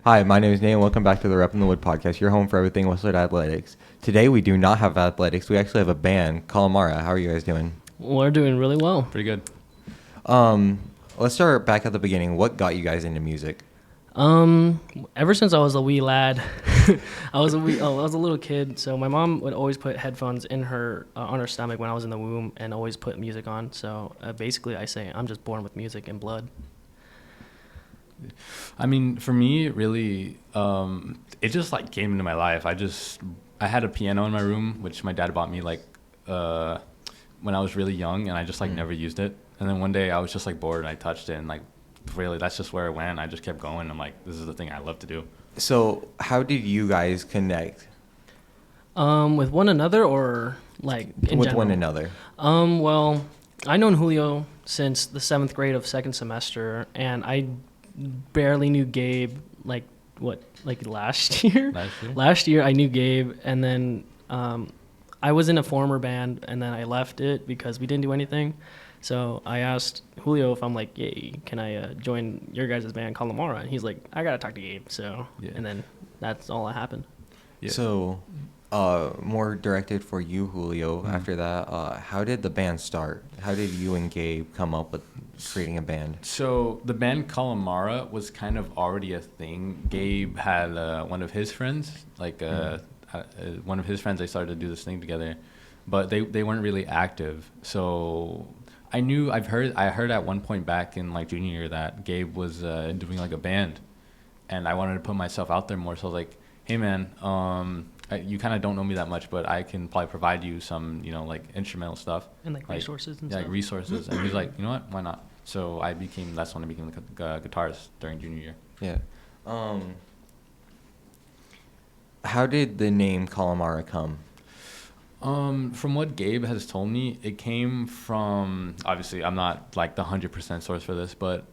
Hi, my name is Nate, and welcome back to the Reppin the Wood Podcast, your home for everything Westwood athletics. Today we do not have athletics. We actually have a band, KALAMARA. How are you guys doing? We're doing really well. Pretty good. Let's start back at the beginning. What got you guys into music? Ever since I was a wee lad, I was a little kid. So my mom would always put headphones in her on her stomach when I was in the womb, and always put music on. So basically, I say I'm just born with music and blood. I mean, for me, really, it just like came into my life. I had a piano in my room, which my dad bought me when I was really young, and I just never used it. And then one day I was just bored, and I touched it, and really that's just where it went. I just kept going. I'm like, this is the thing I love to do. So how did you guys connect? With one another, or in with general? one another? Well, I known Julio since the 7th grade of second semester, and I barely knew Gabe last year. Last year I knew Gabe, and then I was in a former band, and then I left it because we didn't do anything. So I asked Julio if I'm like, yay, can I join your guys' band, KALAMARA? And he's like, I gotta talk to Gabe. So yeah. And then that's all that happened. Yeah. So more directed for you, Julio. Mm-hmm. After that, how did the band start? How did you and Gabe come up with creating a band? So the band KALAMARA was kind of already a thing. Gabe had one of his friends, one of his friends. They started to do this thing together, but they weren't really active. So I heard at one point back in junior year that Gabe was doing a band, and I wanted to put myself out there more. So I was like, hey man, you kind of don't know me that much, but I can probably provide you some, instrumental stuff and resources and stuff. Yeah, resources. And he's like, you know what? Why not? So that's when I became the guitarist during junior year. Yeah. How did the name KALAMARA come? From what Gabe has told me, it came from, obviously I'm not the 100% source for this, but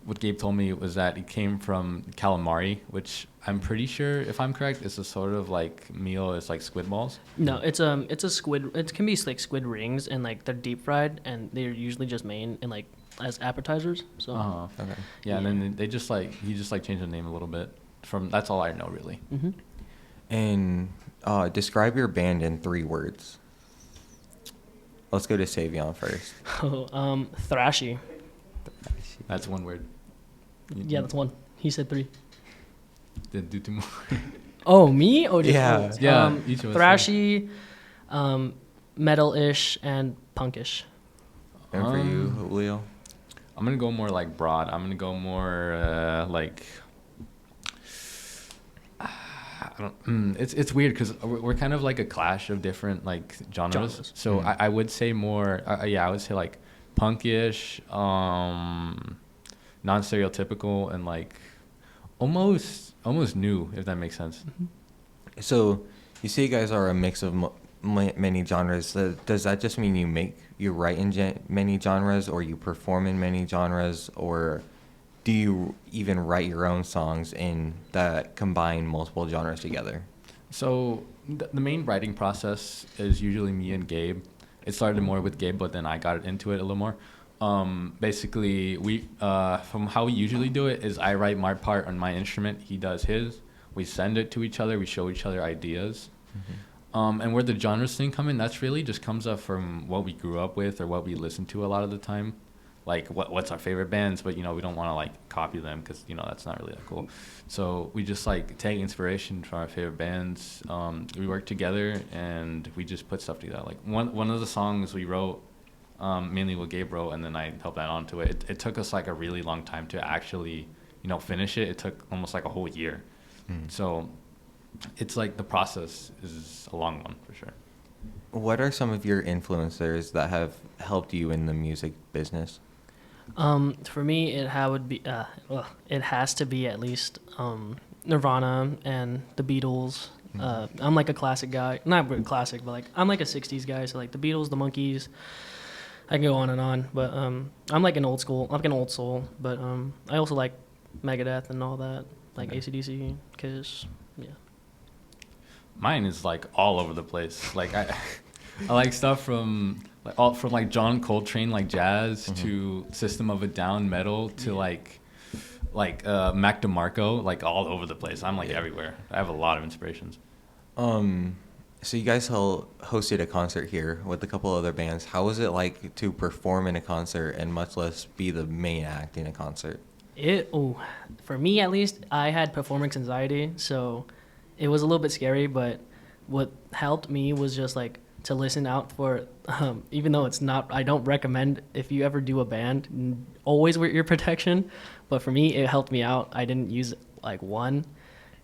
what Gabe told me was that it came from calamari, which I'm pretty sure, if I'm correct, it's a sort of meal. It's squid balls. No, it's a squid. It can be squid rings, and they're deep fried, and they're usually just made in as appetizers. So. Okay. Yeah, and then they just he just changed the name a little bit. That's all I know really. Mm-hmm. And describe your band in 3 words. Let's go to Savion first. Thrashy. That's 1 word. Yeah, that's 1. He said 3. Then do 2 more. Oh, me? Oh, yeah. Yeah. Each of us. Thrashy, metal-ish, and punkish. And for you, Julio? I'm gonna go more broad. I'm gonna go more it's weird because we're kind of a clash of different genres. So I would say more. I would say punkish, non-stereotypical, and almost new, if that makes sense. Mm-hmm. So you say you guys are a mix of many genres. Does that just mean you write in many genres, or you perform in many genres, or do you even write your own songs that combine multiple genres together? So the main writing process is usually me and Gabe. It started more with Gabe, but then I got into it a little more. Basically, we from how we usually do it is I write my part on my instrument, he does his. We send it to each other. We show each other ideas. Mm-hmm. And where the genres thing come in, that's really just comes up from what we grew up with or what we listen to a lot of the time. What's our favorite bands, but we don't want to copy them because that's not really that cool. So we just take inspiration from our favorite bands. We work together and we just put stuff together. One of the songs we wrote, mainly what Gabe wrote, and then I helped add on to it. It took us a really long time to actually finish it. It took almost a whole year. So it's the process is a long one for sure. What are some of your influencers that have helped you in the music business? For me, it has to be at least Nirvana and the Beatles. I'm a classic guy, not really classic, but I'm a '60s guy. So the Beatles, the Monkees. I can go on and on, but I'm an old school. I'm an old soul, but I also like Megadeth and all that, AC/DC, Kiss. Yeah. Mine is all over the place. I like stuff from from John Coltrane jazz to System of a Down metal to Mac DeMarco, like all over the place. I'm like everywhere. I have a lot of inspirations. So you guys hosted a concert here with a couple other bands. How was it like to perform in a concert and much less be the main act in a concert? For me at least, I had performance anxiety, so it was a little bit scary. But what helped me was just like to listen out for, even though it's not, I don't recommend if you ever do a band, always wear ear protection. But for me, it helped me out. I didn't use like one.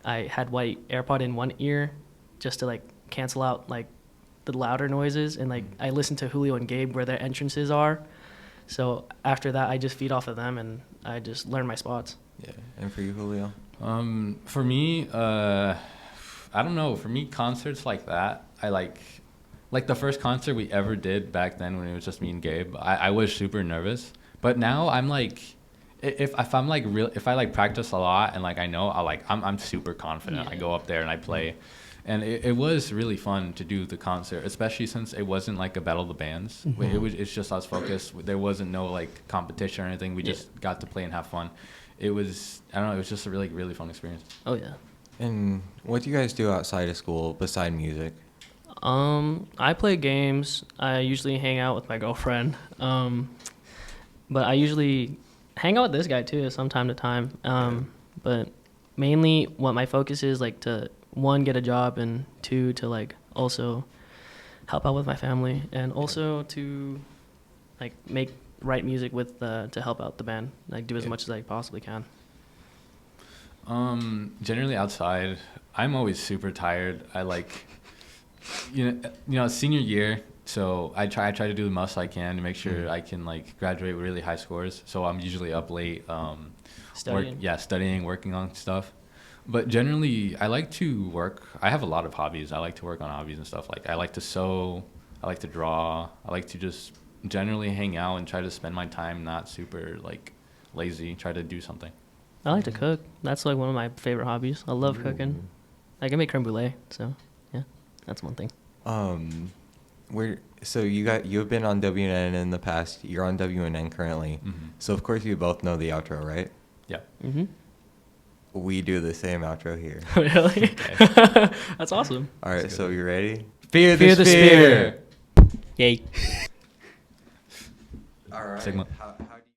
I had white AirPod in one ear just to like cancel out like the louder noises, and like I listened to Julio and Gabe where their entrances are. So after that, I just feed off of them and I just learn my spots. Yeah. And for you, Julio? For me, I don't know. For me, concerts like that, I like the first concert we ever did back then when it was just me and Gabe. I was super nervous, but now I'm like, if I like practice a lot and like I know I'm super confident. Yeah. I go up there and I play. And it was really fun to do the concert, especially since it wasn't like a battle of the bands. Mm-hmm. It's just us focused. There wasn't no like competition or anything. We just got to play and have fun. It was, I don't know, it was just a really, really fun experience. Oh, yeah. And what do you guys do outside of school beside music? I play games. I usually hang out with my girlfriend. But I usually hang out with this guy too, from time to time. But mainly what my focus is like to, one, get a job, and two, to like also help out with my family, and also to like write music with to help out the band, like do as much as I possibly can. Generally outside, I'm always super tired. I like, you know, senior year, so I try to do the most I can to make sure I can like graduate with really high scores. So I'm usually up late, studying, working on stuff. But generally, I like to work. I have a lot of hobbies. I like to work on hobbies and stuff. Like I like to sew. I like to draw. I like to just generally hang out and try to spend my time not super like lazy. Try to do something. I like to cook. That's like one of my favorite hobbies. I love cooking. I can make creme brulee. So yeah, that's one thing. You've been on WNN in the past. You're on WNN currently. Mm-hmm. So of course you both know the outro, right? Yeah. Mm-hmm. We do the same outro here. Really? That's awesome. All right, so you ready? Fear the spear. Yay. All right. Sigma.